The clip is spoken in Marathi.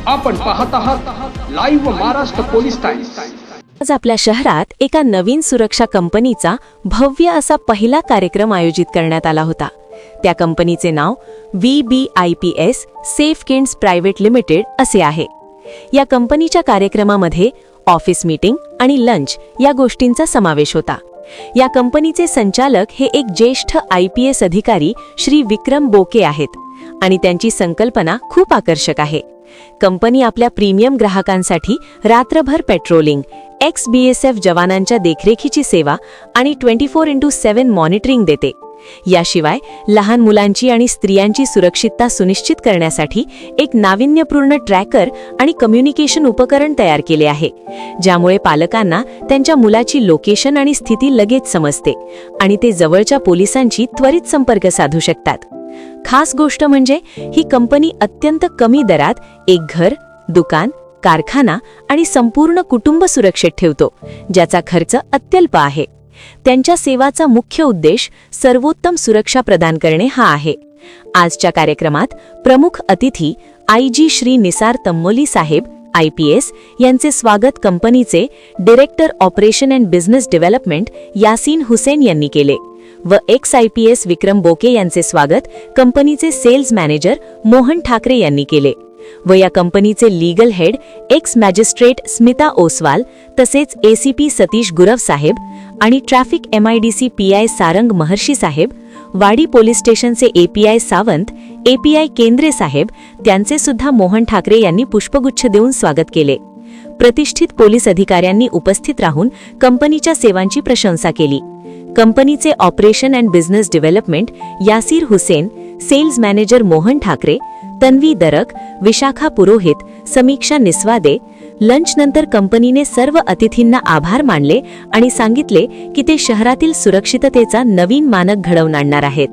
आपण पाहत आहात लाईव्ह महाराष्ट्र पोलीस टाइम्स। आज आपल्या शहरात एका नवीन सुरक्षा कंपनीचा भव्य असा पहिला कार्यक्रम आयोजित करण्यात आला होता। त्या कंपनीचे नाव VBIPS सेफकिंड्स प्रायव्हेट लिमिटेड असे आहे। या कंपनीच्या कार्यक्रमामध्ये ऑफिस मीटिंग आणि लंच या गोष्टींचा समावेश होता। या कंपनीचे संचालक हे एक ज्येष्ठ IPS अधिकारी श्री विक्रम बोके आहेत आणि त्यांची संकल्पना खूप आकर्षक आहे। कंपनी आपल्या प्रीमियम ग्राहकांसाठी रात्रभर पेट्रोलिंग, ex-BSF जवानांच्या देखरेखीची सेवा आणि 24x7 मॉनिटरिंग देते। याशिवाय लहान मुलांची आणि स्त्रियांची सुरक्षितता सुनिश्चित करण्यासाठी एक नाविन्यपूर्ण ट्रॅकर आणि कम्युनिकेशन उपकरण तयार केले आहे, ज्यामुळे पालकांना त्यांच्या मुलाची लोकेशन आणि स्थिती लगेच समजते आणि ते जवळच्या पोलिसांशी त्वरित संपर्क साधू शकतात। खास गोष्ट म्हणजे ही कंपनी अत्यंत कमी दरात एक घर, दुकान, कारखाना आणि संपूर्ण कुटुंब सुरक्षित ठेवतो, ज्याचा खर्च अत्यल्प आहे। त्यांच्या सेवाचा मुख्य उद्देश सर्वोत्तम सुरक्षा प्रदान करणे हा आहे। आजच्या कार्यक्रमात प्रमुख अतिथी IG श्री निसार तम्मोली साहेब IPS यांचे स्वागत कंपनीचे director operation and business development Yasin Hussain यांनी केले व ex-IPS विक्रम बोके यांचे स्वागत कंपनीचे सेल्स मॅनेजर मोहन ठाकरे यांनी केले व या कंपनीचे लीगल हेड ex-मॅजिस्ट्रेट स्मिता ओसवाल तसेच ACP सतीश गुरव साहेब आणि ट्रॅफिक MIDC PI सारंग महर्षी साहेब, वाडी पोलीस स्टेशनचे API सावंत, API केंद्रे साहेब त्यांचे सुद्धा मोहन ठाकरे यांनी पुष्पगुच्छ देऊन स्वागत केले। प्रतिष्ठित पोलीस अधिकाऱ्यांनी उपस्थित राहून कंपनीच्या सेवांची प्रशंसा केली। कंपनीचे operation and business development Yasir Hussain, sales manager Mohan Thackeray, Tanvi Darak, Vishakha Purohit, Samiksha निस्वादे। Lunch नंतर कंपनीने सर्व अतिथींना आभार मानले आणि सांगितले की ते शहरातील सुरक्षिततेचा नवीन मानक घडवून आणणार आहेत।